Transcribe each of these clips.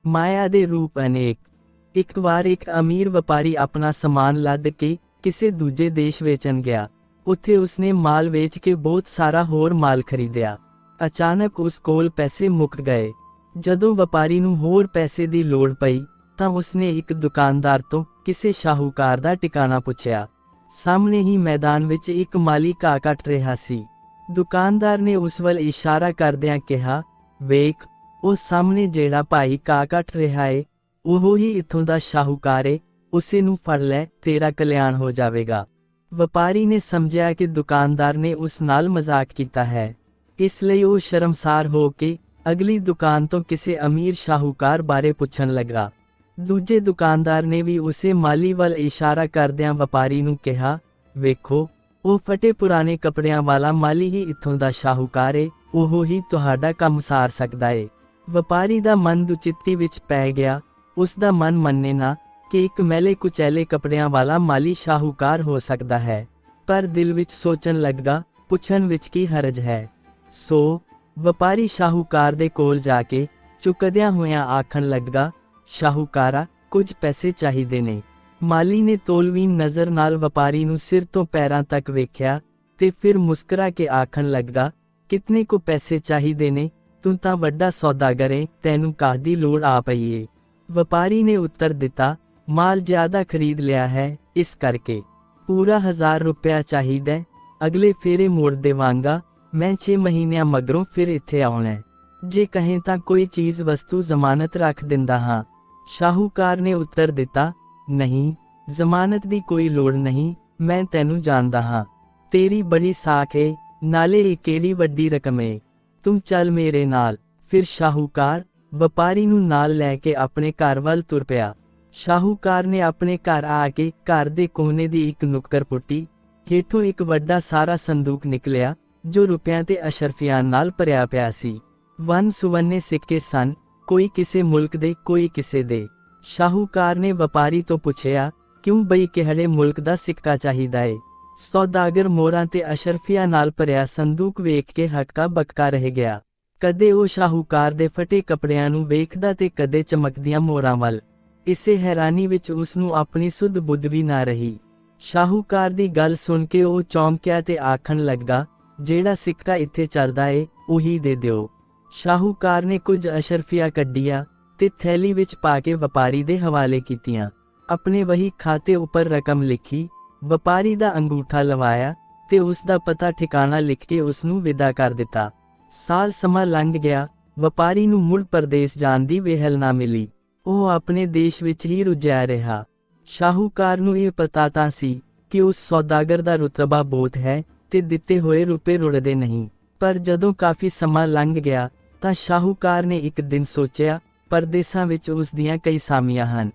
ਮਾਇਆ ਦੇ ਰੂਪ ਅਨੇਕ। ਇੱਕ ਵਾਰ ਇੱਕ ਅਮੀਰ ਵਪਾਰੀ ਆਪਣਾ ਸਮਾਨ ਲੱਦ ਕੇ ਕਿਸੇ ਦੂਜੇ ਦੇਸ਼ ਵੇਚਣ ਗਿਆ। ਉੱਥੇ ਉਸਨੇ ਮਾਲ ਵੇਚ ਕੇ ਬਹੁਤ ਸਾਰਾ ਹੋਰ ਮਾਲ ਖਰੀਦਿਆ। ਅਚਾਨਕ ਉਸ ਕੋਲ ਪੈਸੇ ਮੁੱਕ ਗਏ। ਜਦੋਂ ਵਪਾਰੀ ਨੂੰ ਹੋਰ ਪੈਸੇ ਦੀ ਲੋੜ ਪਈ ਤਾਂ ਉਸਨੇ ਇੱਕ ਦੁਕਾਨਦਾਰ ਤੋਂ ਕਿਸੇ ਸ਼ਾਹੂਕਾਰ ਦਾ ਟਿਕਾਣਾ ਪੁੱਛਿਆ। ਸਾਹਮਣੇ ਹੀ ਮੈਦਾਨ ਵਿੱਚ ਇੱਕ ਮਾਲੀ ਘਾਹ ਕੱਟ ਰਿਹਾ ਸੀ। ਦੁਕਾਨਦਾਰ ਨੇ ਉਸ ਵੱਲ ਇਸ਼ਾਰਾ ਕਰਦਿਆਂ ਕਿਹਾ, ਵੇਖ, ਉਹ ਸਾਹਮਣੇ ਜਿਹੜਾ ਭਾਈ ਘਾਹ ਕੱਟ ਰਿਹਾ ਏ, ਉਹ ਹੀ ਇੱਥੋਂ ਦਾ ਸ਼ਾਹੂਕਾਰ ਏ, ਉਸੇ ਨੂੰ ਫੜ ਲੈ, ਤੇਰਾ ਕਲਿਆਣ ਹੋ ਜਾਵੇਗਾ। ਵਪਾਰੀ ਨੇ ਸਮਝਿਆ ਕਿ ਦੁਕਾਨਦਾਰ ਨੇ ਉਸ ਨਾਲ ਮਜ਼ਾਕ ਕੀਤਾ ਹੈ, ਇਸ ਲਈ ਉਹ ਸ਼ਰਮਸਾਰ ਹੋ ਕੇ ਅਗਲੀ ਦੁਕਾਨ ਤੋਂ ਕਿਸੇ ਅਮੀਰ ਸ਼ਾਹੂਕਾਰ ਬਾਰੇ ਪੁੱਛਣ ਲੱਗਾ। ਦੂਜੇ ਦੁਕਾਨਦਾਰ ਨੇ ਵੀ ਉਸੇ ਮਾਲੀ ਵੱਲ ਇਸ਼ਾਰਾ ਕਰਦਿਆਂ ਵਪਾਰੀ ਨੂੰ ਕਿਹਾ, ਵੇਖੋ, ਉਹ ਫਟੇ ਪੁਰਾਣੇ ਕੱਪੜਿਆਂ ਵਾਲਾ ਮਾਲੀ ਹੀ ਇੱਥੋਂ ਦਾ ਸ਼ਾਹੂਕਾਰ ਏ, ਉਹ ਹੀ ਤੁਹਾਡਾ ਕੰਮ ਸਾਰ ਸਕਦਾ ਏ। ਵਪਾਰੀ ਦਾ ਮਨ ਦੁਚਿੱਤੀ ਵਿੱਚ ਪੈ ਗਿਆ। ਉਸ ਦਾ ਮਨ ਮੰਨੇ ਨਾ ਕਿ ਇੱਕ ਮੈਲੇ ਕੁਚੈਲੇ ਕੱਪੜਿਆਂ ਵਾਲਾ ਮਾਲੀ ਸ਼ਾਹੂਕਾਰ ਹੋ ਸਕਦਾ ਹੈ, ਪਰ ਦਿਲ ਵਿੱਚ ਸੋਚਣ ਲੱਗਾ, ਪੁੱਛਣ ਵਿੱਚ ਕੀ ਹਰਜ ਹੈ। ਸੋ ਵਪਾਰੀ ਸ਼ਾਹੂਕਾਰ ਦੇ ਕੋਲ ਜਾ ਕੇ ਚੁੱਕਦਿਆਂ ਹੋਇਆਂ ਆਖਣ ਲੱਗਾ, ਸ਼ਾਹੂਕਾਰਾ, ਕੁਝ ਪੈਸੇ ਚਾਹੀਦੇ ਨੇ। ਮਾਲੀ ਨੇ ਤੋਲਵੀਨ ਨਜ਼ਰ ਨਾਲ ਵਪਾਰੀ ਨੂੰ ਸਿਰ ਤੋਂ ਪੈਰਾਂ ਤੱਕ ਵੇਖਿਆ ਤੇ ਫਿਰ ਮੁਸਕਰਾ ਕੇ ਆਖਣ ਲੱਗਾ, ਕਿਤਨੇ ਕੁ ਪੈਸੇ ਚਾਹੀਦੇ ਨੇ? ਤੂੰ ਤਾਂ ਵੱਡਾ ਸੌਦਾਗਰ ਏ, ਤੈਨੂੰ ਕਾਹਦੀ ਲੋੜ ਆ ਪਈ ਏ? ਵਪਾਰੀ ਨੇ ਉੱਤਰ ਦਿੱਤਾ, ਮਾਲ ਜ਼ਿਆਦਾ ਖਰੀਦ ਲਿਆ ਹੈ, ਇਸ ਕਰਕੇ ਪੂਰਾ 1000 ਰੁਪਇਆ ਚਾਹੀਦਾ, ਅਗਲੇ ਫੇਰੇ ਮੋੜ ਦੇਵਾਂਗਾ। ਮੈਂ 6 ਮਹੀਨਿਆਂ ਮਗਰੋਂ ਫਿਰ ਇੱਥੇ ਆਉਣਾ, ਜੇ ਕਹੇ ਤਾਂ ਕੋਈ ਚੀਜ਼ ਵਸਤੂ ਜ਼ਮਾਨਤ ਰੱਖ ਦਿੰਦਾ ਹਾਂ। ਸ਼ਾਹੂਕਾਰ ਨੇ ਉੱਤਰ ਦਿੱਤਾ, ਨਹੀਂ, ਜ਼ਮਾਨਤ ਦੀ ਕੋਈ ਲੋੜ ਨਹੀਂ, ਮੈਂ ਤੈਨੂੰ ਜਾਣਦਾ ਹਾਂ, ਤੇਰੀ ਬੜੀ ਸਾਖ ਏ, ਨਾਲੇ ਇਹ ਕਿਹੜੀ ਵੱਡੀ ਰਕਮ ਏ, ਤੂੰ ਚੱਲ ਮੇਰੇ ਨਾਲ। ਫਿਰ ਸ਼ਾਹੂਕਾਰ ਵਪਾਰੀ ਨੂੰ ਨਾਲ ਲੈ ਕੇ ਆਪਣੇ ਘਰ ਵੱਲ ਤੁਰ ਪਿਆ। ਸ਼ਾਹੂਕਾਰ ਨੇ ਆਪਣੇ ਘਰ ਆ ਕੇ ਘਰ ਦੇ ਕੋਨੇ ਦੀ ਇੱਕ ਨੁੱਕਰ ਪੁੱਟੀ। ਹੇਠੋਂ ਇੱਕ ਵੱਡਾ ਸਾਰਾ ਸੰਦੂਕ ਨਿਕਲਿਆ ਜੋ ਰੁਪਇਆਂ ਤੇ ਅਸ਼ਰਫੀਆਂ ਨਾਲ ਭਰਿਆ ਪਿਆ ਸੀ। ਵੰਨ ਸੁਵੰਨੇ ਸਿੱਕੇ ਸਨ, ਕੋਈ ਕਿਸੇ ਮੁਲਕ ਦੇ, ਕੋਈ ਕਿਸੇ ਦੇ। ਸ਼ਾਹੂਕਾਰ ਨੇ ਵਪਾਰੀ ਤੋਂ ਪੁੱਛਿਆ, ਕਿਉਂ ਬਈ, ਕਿਹੜੇ ਮੁਲਕ ਦਾ ਸਿੱਕਾ ਚਾਹੀਦਾ ਏ? ਸੌਦਾਗਰ ਮੋਹਰਾਂ ਤੇ ਅਸ਼ਰਫੀਆਂ ਨਾਲ ਭਰਿਆ ਸੰਦੂਕ ਵੇਖ ਕੇ ਹੱਕਾ ਬੱਕਾ ਰਹਿ ਗਿਆ। ਕਦੇ ਉਹ ਸ਼ਾਹੂਕਾਰ ਦੇ ਫਟੇ ਕੱਪੜਿਆਂ ਨੂੰ ਵੇਖਦਾ ਤੇ ਕਦੇ ਚਮਕਦੀਆਂ ਮੋਹਰਾਂ ਵੱਲ। ਇਸੇ ਹੈਰਾਨੀ ਵਿੱਚ ਉਸ ਨੂੰ ਆਪਣੀ ਸੁੱਧ ਬੁੱਧ ਵੀ ਨਾ ਰਹੀ। ਸ਼ਾਹੂਕਾਰ ਦੀ ਗੱਲ ਸੁਣ ਕੇ ਉਹ ਚੌਂਕਿਆ ਤੇ ਆਖਣ ਲੱਗਾ, ਜਿਹੜਾ ਸਿੱਕਾ ਇੱਥੇ ਚੱਲਦਾ ਏ, ਉਹੀ ਦੇ ਦਿਓ। ਸ਼ਾਹੂਕਾਰ ਨੇ ਕੁਝ ਅਸ਼ਰਫੀਆਂ ਕੱਢੀਆਂ ਤੇ ਥੈਲੀ ਵਿੱਚ ਪਾ ਕੇ ਵਪਾਰੀ ਦੇ ਹਵਾਲੇ ਕੀਤੀਆਂ। ਆਪਣੇ ਵਹੀ ਖਾਤੇ ਉੱਪਰ ਰਕਮ ਲਿਖੀ, ਵਪਾਰੀ ਦਾ ਅੰਗੂਠਾ ਲਵਾਇਆ ਤੇ ਉਸ ਦਾ ਪਤਾ ਠਿਕਾਣਾ ਲਿਖ ਕੇ ਉਸ ਨੂੰ ਵਿਦਾ ਕਰ ਦਿੱਤਾ। ਸਾਲ ਸਮਾਂ ਲੰਘ ਗਿਆ, ਵਪਾਰੀ ਨੂੰ ਮੁੜ ਪਰਦੇਸ ਜਾਣ ਦੀ ਵਿਹਲ ਨਾ ਮਿਲੀ। ਉਹ ਆਪਣੇ ਦੇਸ਼ ਵਿੱਚ ਹੀ ਰੁੱਝਿਆ ਰਿਹਾ। ਸ਼ਾਹੂਕਾਰ ਨੂੰ ਇਹ ਪਤਾ ਤਾਂ ਸੀ ਕਿ ਉਸ ਸੌਦਾਗਰ ਦਾ ਰੁਤਬਾ ਬਹੁਤ ਹੈ ਤੇ ਦਿੱਤੇ ਹੋਏ ਰੁਪਏ ਰੁੜਦੇ ਨਹੀਂ। ਪਰ ਜਦੋਂ ਕਾਫੀ ਸਮਾਂ ਲੰਘ ਗਿਆ ਤਾਂ ਸ਼ਾਹੂਕਾਰ ਨੇ ਇੱਕ ਦਿਨ ਸੋਚਿਆ, ਪਰਦੇਸਾਂ ਵਿੱਚ ਉਸ ਦੀਆਂ ਕਈ ਸਾਮੀਆਂ ਹਨ,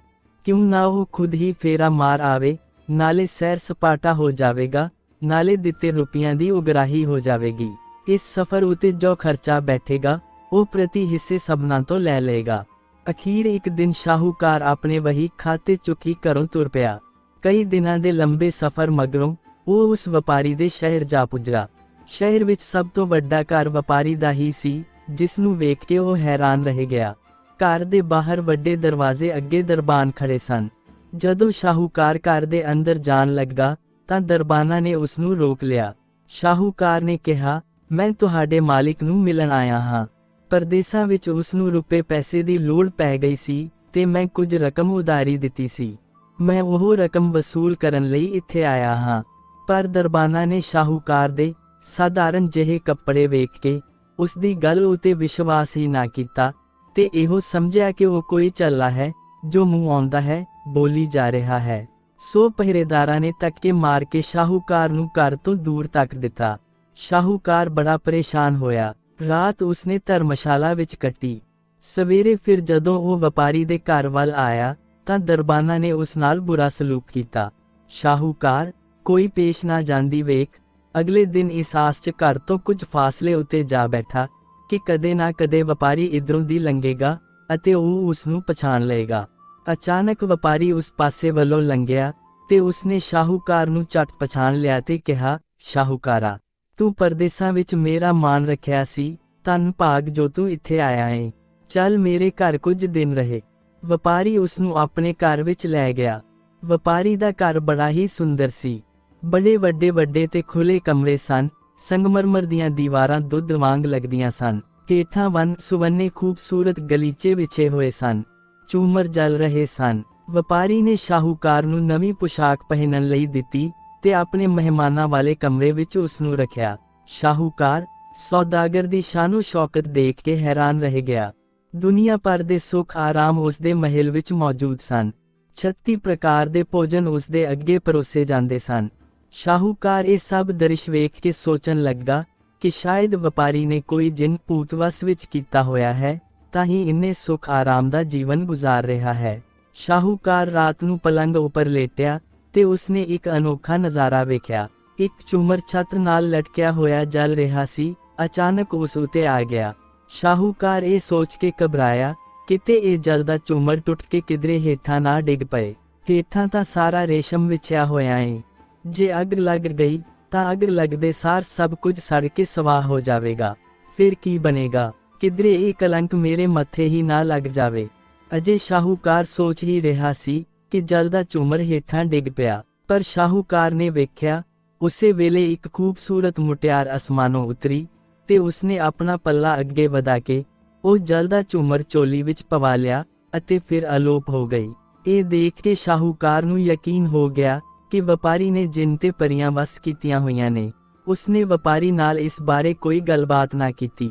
ਕਿਉਂ ਨਾ ਉਹ ਖੁਦ ਹੀ ਫੇਰਾ ਮਾਰ ਆਵੇ, ਨਾਲੇ ਸੈਰ ਸਪਾਟਾ ਹੋ ਜਾਵੇਗਾ, ਨਾਲੇ ਦਿੱਤੇ ਰੁਪਈਆਂ ਦੀ ਉਗਰਾਹੀ ਹੋ ਜਾਵੇਗੀ। ਇਸ ਸਫ਼ਰ ਉਤੇ ਜੋ ਖਰਚਾ ਬੈਠੇਗਾ ਉਹ ਪ੍ਰਤੀ ਹਿੱਸੇ ਸਭਨਾਂ ਤੋਂ ਲੈ ਲਏਗਾ। ਅਖੀਰ ਇੱਕ ਦਿਨ ਸ਼ਾਹੂਕਾਰ ਆਪਣੇ ਵਹੀ ਖਾਤੇ ਚੁੱਕੀ ਘਰੋਂ ਤੁਰ ਪਿਆ। ਕਈ ਦਿਨਾਂ ਦੇ ਲੰਬੇ ਸਫ਼ਰ ਮਗਰੋਂ ਉਹ ਉਸ ਵਪਾਰੀ ਦੇ ਸ਼ਹਿਰ ਜਾ ਪੁੱਜਾ। ਸ਼ਹਿਰ ਵਿੱਚ ਸਭ ਤੋਂ ਵੱਡਾ ਘਰ ਵਪਾਰੀ ਦਾ ਹੀ ਸੀ, ਜਿਸ ਨੂੰ ਵੇਖ ਕੇ ਉਹ ਹੈਰਾਨ ਰਹਿ ਗਿਆ। ਘਰ ਦੇ ਬਾਹਰ ਵੱਡੇ ਦਰਵਾਜ਼ੇ ਅੱਗੇ ਦਰਬਾਨ ਖੜੇ ਸਨ। ਜਦੋਂ ਸ਼ਾਹੂਕਾਰ ਘਰ ਦੇ ਅੰਦਰ ਜਾਣ ਲੱਗਾ ਤਾਂ ਦਰਬਾਨਾਂ ਨੇ ਉਸ ਨੂੰ ਰੋਕ ਲਿਆ। ਸ਼ਾਹੂਕਾਰ ਨੇ ਕਿਹਾ, ਮੈਂ ਤੁਹਾਡੇ ਮਾਲਿਕ ਨੂੰ ਮਿਲਣ ਆਇਆ ਹਾਂ। ਪਰਦੇਸਾਂ ਵਿੱਚ ਉਸ ਨੂੰ ਰੁਪਏ ਪੈਸੇ ਦੀ ਲੋੜ ਪੈ ਗਈ ਸੀ ਤੇ ਮੈਂ ਕੁਝ ਰਕਮ ਉਧਾਰੀ ਦਿੱਤੀ ਸੀ। ਮੈਂ ਉਹ ਰਕਮ ਵਸੂਲ ਕਰਨ ਲਈ ਇੱਥੇ ਆਇਆ ਹਾਂ। ਪਰ ਦਰਬਾਨਾਂ ਨੇ ਸ਼ਾਹੂਕਾਰ ਦੇ ਸਾਧਾਰਨ ਜਿਹੇ ਕੱਪੜੇ ਵੇਖ ਕੇ ਉਸ ਦੀ ਗੱਲ ਉਤੇ ਵਿਸ਼ਵਾਸ ਹੀ ਨਾ ਕੀਤਾ ਤੇ ਇਹੋ ਸਮਝਿਆ ਕਿ ਉਹ ਕੋਈ ਚੱਲਾ ਹੈ ਜੋ ਮੂੰਹ ਆਉਂਦਾ ਹੈ ਬੋਲੀ ਜਾ ਰਿਹਾ ਹੈ। ਸੋ ਪਹਿਰੇਦਾਰਾਂ ਨੇ ਧੱਕੇ ਮਾਰ ਕੇ ਸ਼ਾਹੂਕਾਰ ਨੂੰ ਘਰ ਤੋਂ ਦੂਰ ਤੱਕ ਦਿੱਤਾ। ਸ਼ਾਹੂਕਾਰ ਬੜਾ ਪਰੇਸ਼ਾਨ ਹੋਇਆ। ਰਾਤ ਉਸਨੇ ਧਰਮਸ਼ਾਲਾ ਵਿੱਚ ਕੱਟੀ। ਸਵੇਰੇ ਫਿਰ ਜਦੋਂ ਉਹ ਵਪਾਰੀ ਦੇ ਘਰ ਵੱਲ ਆਇਆ ਤਾਂ ਦਰਬਾਨਾਂ ਨੇ ਉਸ ਨਾਲ ਬੁਰਾ ਸਲੂਕ ਕੀਤਾ। ਸ਼ਾਹੂਕਾਰ ਕੋਈ ਪੇਸ਼ ਨਾ ਜਾਂਦੀ ਵੇਖ ਅਗਲੇ ਦਿਨ ਇਸ ਆਸ 'ਚ ਘਰ ਤੋਂ ਕੁਝ ਫਾਸਲੇ ਉੱਤੇ ਜਾ ਬੈਠਾ ਕਿ ਕਦੇ ਨਾ ਕਦੇ ਵਪਾਰੀ ਇੱਧਰੋਂ ਦੀ ਲੰਘੇਗਾ ਅਤੇ ਉਹ ਉਸ ਨੂੰ ਪਛਾਣ ਲਏਗਾ। ਅਚਾਨਕ ਵਪਾਰੀ ਉਸ ਪਾਸੇ ਵੱਲੋਂ ਲੰਘਿਆ ਤੇ ਉਸਨੇ ਸ਼ਾਹੂਕਾਰ ਨੂੰ ਝਟ ਪਛਾਣ ਲਿਆ ਤੇ ਕਿਹਾ, ਸ਼ਾਹੂਕਾਰਾ, ਤੂੰ ਪਰਦੇਸਾਂ ਵਿੱਚ ਮੇਰਾ ਮਾਣ ਰੱਖਿਆ ਸੀ, ਧੰਨ ਭਾਗ ਜੋ ਤੂੰ ਇੱਥੇ ਆਇਆ ਏ। ਚੱਲ ਮੇਰੇ ਘਰ ਕੁਝ ਦਿਨ ਰਹੇ। ਵਪਾਰੀ ਉਸ ਨੂੰ ਆਪਣੇ ਘਰ ਵਿੱਚ ਲੈ ਗਿਆ। ਵਪਾਰੀ ਦਾ ਘਰ ਬੜਾ ਹੀ ਸੁੰਦਰ ਸੀ। ਬੜੇ ਵੱਡੇ ਵੱਡੇ ਤੇ ਖੁੱਲੇ ਕਮਰੇ ਸਨ। ਸੰਗਮਰਮਰ ਦੀਆਂ ਦੀਵਾਰਾਂ ਦੁੱਧ ਵਾਂਗ ਲੱਗਦੀਆਂ ਸਨ। ਹੇਠਾਂ ਵੰਨ ਸੁਵੰਨੇ ਖੂਬਸੂਰਤ ਗਲੀਚੇ ਵਿਛੇ ਹੋਏ ਸਨ। ਝੂਮਰ ਜਲ ਰਹੇ ਸਨ। ਵਪਾਰੀ ਨੇ ਸ਼ਾਹੂਕਾਰ ਨੂੰ ਨਵੀਂ ਪੁਸ਼ਾਕ ਪਹਿਨਣ ਲਈ ਦਿੱਤੀ ਤੇ ਆਪਣੇ ਮਹਿਮਾਨਾਂ ਵਾਲੇ ਕਮਰੇ ਵਿੱਚ ਉਸ ਨੂੰ ਰੱਖਿਆ। ਸ਼ਾਹੂਕਾਰ ਸੌਦਾਗਰ ਦੀ ਸ਼ਾਨੋ ਸ਼ੌਕਤ ਦੇਖ ਕੇ ਹੈਰਾਨ ਰਹਿ ਗਿਆ। ਦੁਨੀਆ ਭਰ ਦੇ ਸੁੱਖ ਆਰਾਮ ਉਸ ਦੇ ਮਹਿਲ ਵਿੱਚ ਮੌਜੂਦ ਸਨ। 36 ਪ੍ਰਕਾਰ ਦੇ ਭੋਜਨ ਉਸ ਦੇ ਅੱਗੇ ਪਰੋਸੇ ਜਾਂਦੇ ਸਨ। ਸ਼ਾਹੂਕਾਰ ਇਹ ਸਭ ਦ੍ਰਿਸ਼ ਵੇਖ ਕੇ ਸੋਚਣ ਲੱਗਾ ਕਿ ਸ਼ਾਇਦ ਵਪਾਰੀ ਨੇ ਕੋਈ ਜਿੰਨ ਭੂਤ ਵਸ ਵਿੱਚ ਕੀਤਾ ਹੋਇਆ ਹੈ, ਤਾਂ ਹੀ ਇੰਨੇ ਸੁੱਖ ਆਰਾਮ ਦਾ ਜੀਵਨ ਗੁਜ਼ਾਰ ਰਿਹਾ ਹੈ। ਸ਼ਾਹੂਕਾਰ ਰਾਤ ਨੂੰ ਪਲੰਗ ਉੱਪਰ ਲੇਟਿਆ ਤੇ ਉਸਨੇ ਇੱਕ ਅਨੋਖਾ ਨਜ਼ਾਰਾ ਵੇਖਿਆ। ਇੱਕ ਝੂਮਰ ਛੱਤ ਨਾਲ ਲਟਕਿਆ ਹੋਇਆ ਜਲ ਰਿਹਾ ਸੀ। ਅਚਾਨਕ ਉਸ ਉਤੇ ਆ ਗਿਆ। ਸ਼ਾਹੂਕਾਰ ਇਹ ਸੋਚ ਕੇ ਘਬਰਾਇਆ, ਕਿਤੇ ਇਹ ਜਲਦਾ ਝੂਮਰ ਟੁੱਟ ਕੇ ਕਿਧਰੇ ਹੇਠਾਂ ਨਾ ਡਿੱਗ ਪਏ। ਹੇਠਾਂ ਤਾਂ ਸਾਰਾ ਰੇਸ਼ਮ ਵਿਛਿਆ ਹੋਇਆ ਏ। ਜੇ ਅੱਗ ਲੱਗ ਗਈ ਤਾਂ ਅੱਗ ਲੱਗਦੇ ਸਾਰ ਸਭ ਕੁਝ ਸੜ ਕੇ ਸਵਾਹ ਹੋ ਜਾਵੇਗਾ। ਫਿਰ ਕੀ ਬਣੇਗਾ? ਕਿਧਰੇ ਇਹ ਕਲੰਕ ਮੇਰੇ ਮੱਥੇ ਹੀ ਨਾ ਲੱਗ ਜਾਵੇ। ਅਜੇ ਸ਼ਾਹੂਕਾਰ ਸੋਚ ਹੀ ਰਿਹਾ ਸੀ ਕਿ ਜਲਦਾ ਝੂਮਰ ਹੇਠਾਂ ਡਿੱਗ ਪਿਆ। ਪਰ ਸ਼ਾਹੂਕਾਰ ਨੇ ਵੇਖਿਆ, ਉਸੇ ਵੇਲੇ ਇੱਕ ਖੂਬਸੂਰਤ ਮੁਟਿਆਰ ਅਸਮਾਨੋਂ ਉਤਰੀ ਤੇ ਉਸਨੇ ਆਪਣਾ ਪੱਲਾ ਅੱਗੇ ਵਧਾ ਕੇ ਉਹ ਜਲਦਾ ਝੂਮਰ ਚੋਲੀ ਵਿੱਚ ਪਵਾ ਲਿਆ ਅਤੇ ਫਿਰ ਅਲੋਪ ਹੋ ਗਈ। ਇਹ ਦੇਖ ਕੇ ਸ਼ਾਹੂਕਾਰ ਨੂੰ ਯਕੀਨ ਹੋ ਗਿਆ ਕਿ ਵਪਾਰੀ ਨੇ ਜਿੰਨ ਤੇ ਪਰੀਆਂ ਵਸ ਕੀਤੀਆਂ ਹੋਈਆਂ ਨੇ। ਉਸਨੇ ਵਪਾਰੀ ਨਾਲ ਇਸ ਬਾਰੇ ਕੋਈ ਗੱਲਬਾਤ ਨਾ ਕੀਤੀ।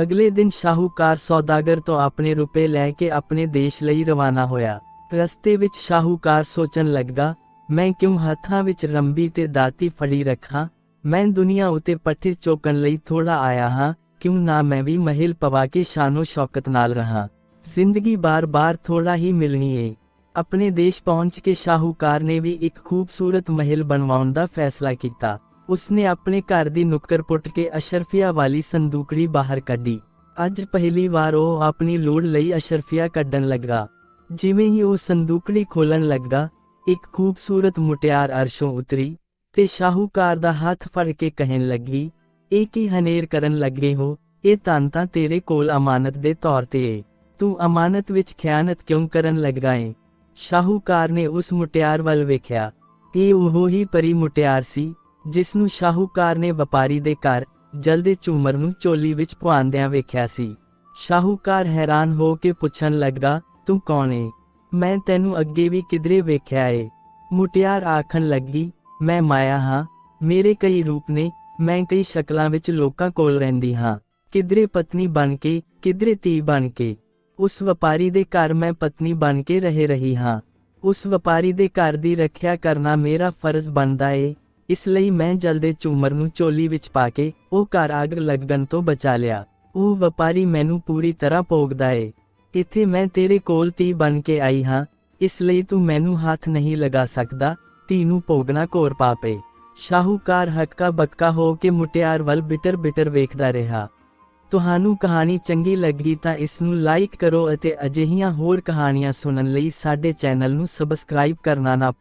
ਅਗਲੇ ਦਿਨ ਸ਼ਾਹੂਕਾਰ ਸੌਦਾਗਰ ਤੋਂ ਆਪਣੇ ਰੁਪਏ ਲੈ ਕੇ ਆਪਣੇ ਦੇਸ਼ ਲਈ ਰਵਾਨਾ ਹੋਇਆ। ਰਸਤੇ ਵਿੱਚ ਸ਼ਾਹੂਕਾਰ ਸੋਚਣ ਲੱਗਾ, ਮੈਂ ਕਿਉਂ ਹੱਥਾਂ ਵਿੱਚ ਰੰਬੀ ਤੇ ਦਾਤੀ ਫੜੀ ਰੱਖਾਂ? ਮੈਂ ਦੁਨੀਆ ਉਤੇ ਪੱਠੇ ਚੋਕਣ ਲਈ ਥੋੜਾ ਆਇਆ ਹਾਂ, ਕਿਉਂ ਨਾ ਮੈਂ ਵੀ ਮਹਿਲ ਪਵਾ ਕੇ ਸ਼ਾਨੋ ਸ਼ੌਕਤ ਨਾਲ ਰਹਾਂ। ਜ਼ਿੰਦਗੀ ਬਾਰ-ਬਾਰ ਥੋੜਾ ਹੀ ਮਿਲਣੀ ਏ। ਆਪਣੇ ਦੇਸ਼ ਪਹੁੰਚ ਕੇ ਸ਼ਾਹੂਕਾਰ ਨੇ ਵੀ ਇੱਕ ਖੂਬਸੂਰਤ ਮਹਿਲ ਬਣਵਾਉਣ ਦਾ ਫੈਸਲਾ ਕੀਤਾ। ਉਸਨੇ ਆਪਣੇ ਘਰ ਦੀ ਨੁੱਕਰ ਪੁੱਟ ਕੇ ਅਸ਼ਰਫੀਆ ਵਾਲੀ ਸੰਦੂਕੜੀ ਬਾਹਰ ਕੱਢੀ। ਅੱਜ ਪਹਿਲੀ ਵਾਰ ਉਹ ਆਪਣੀ ਲੋੜ ਲਈ ਅਸ਼ਰਫੀਆ ਕੱਢਣ ਲੱਗਾ। ਜਿਵੇਂ ਹੀ ਉਹ ਸੰਦੂਕੜੀ ਖੋਲਣ ਲੱਗਾ, ਇੱਕ ਖੂਬਸੂਰਤ ਮੁਟਿਆਰ ਅਰਸ਼ੋਂ ਉਤਰੀ ਤੇ ਸ਼ਾਹੂਕਾਰ ਦਾ ਹੱਥ ਫੜ ਕੇ ਕਹਿਣ ਲੱਗੀ, ਇਹ ਕੀ ਹਨੇਰ ਕਰਨ ਲੱਗੇ ਹੋ? ਇਹ ਧਨ ਤਾਂ ਤੇਰੇ ਕੋਲ ਅਮਾਨਤ ਦੇ ਤੌਰ ਤੇ ਏ। ਤੂੰ ਅਮਾਨਤ ਵਿੱਚ ਖਿਆਨਤ ਕਿਉਂ ਕਰਨ ਲੱਗਾ ਏ? ਸ਼ਾਹੂਕਾਰ ਨੇ ਉਸ ਮੁਟਿਆਰ ਵੱਲ ਵੇਖਿਆ। ਇਹ ਉਹ ਹੀ ਪਰੀ ਮੁਟਿਆਰ ਸੀ ਜਿਸ ਨੂੰ ਸ਼ਾਹੂਕਾਰ ਨੇ ਵਪਾਰੀ ਦੇ ਘਰ ਜਲਦੇ ਝੂਮਰ ਨੂੰ ਚੋਲੀ ਵਿੱਚ ਪੁਆਂਦਿਆਂ ਵੇਖਿਆ ਸੀ। ਸ਼ਾਹੂਕਾਰ ਹੈਰਾਨ ਹੋ ਕੇ ਪੁੱਛਣ ਲੱਗਾ, ਤੂੰ ਕੌਣ ਏ? ਮੈਂ ਤੈਨੂੰ ਅੱਗੇ ਵੀ ਕਿਧਰੇ ਵੇਖਿਆ ਏ। ਮੁਟਿਆਰ ਆਖਣ ਲੱਗੀ, ਮੈਂ ਮਾਇਆ ਹਾਂ। ਮੇਰੇ ਕਈ ਰੂਪ ਨੇ। ਮੈਂ ਕਈ ਸ਼ਕਲਾਂ ਵਿੱਚ ਲੋਕਾਂ ਕੋਲ ਰਹਿੰਦੀ ਹਾਂ, ਕਿਧਰੇ ਪਤਨੀ ਬਣ ਕੇ, ਕਿਧਰੇ ਧੀ ਬਣ ਕੇ। ਉਸ ਵਪਾਰੀ ਦੇ ਘਰ ਮੈਂ ਪਤਨੀ ਬਣ ਕੇ ਰਹਿ ਰਹੀ ਹਾਂ। ਉਸ ਵਪਾਰੀ ਦੇ ਘਰ ਦੀ ਰੱਖਿਆ ਕਰਨਾ ਮੇਰਾ ਫਰਜ਼ ਬਣਦਾ ਏ। ਇਸ ਲਈ ਮੈਂ ਜਲਦੇ ਝੂਮਰ ਨੂੰ ਚੋਲੀ ਵਿੱਚ ਪਾ ਕੇ ਉਹ ਘਰ ਅੱਗ ਲੱਗਣ ਤੋਂ ਬਚਾ ਲਿਆ। ਉਹ ਵਪਾਰੀ ਮੈਨੂੰ ਪੂਰੀ ਤਰ੍ਹਾਂ ਭੋਗਦਾ ਏ। ਇੱਥੇ ਮੈਂ ਤੇਰੇ ਕੋਲ ਧੀ ਬਣ ਕੇ ਆਈ ਹਾਂ, ਇਸ ਲਈ ਤੂੰ ਮੈਨੂੰ ਹੱਥ ਨਹੀਂ ਲਗਾ ਸਕਦਾ। ਧੀ ਨੂੰ ਭੋਗਣਾ ਘੋਰ ਪਾਪ ਏ। ਸ਼ਾਹੂਕਾਰ ਹੱਕਾ ਬੱਕਾ ਹੋ ਕੇ ਮੁਟਿਆਰ ਵੱਲ ਬਿਟਰ ਵੇਖਦਾ ਰਿਹਾ। ਤੁਹਾਨੂੰ ਕਹਾਣੀ ਚੰਗੀ ਲੱਗੀ ਤਾਂ ਇਸ ਨੂੰ ਲਾਈਕ ਕਰੋ ਅਤੇ ਅਜਿਹੀਆਂ ਹੋਰ ਕਹਾਣੀਆਂ ਸੁਣਨ ਲਈ ਸਾਡੇ ਚੈਨਲ ਨੂੰ ਸਬਸਕ੍ਰਾਈਬ ਕਰਨਾ ਨਾ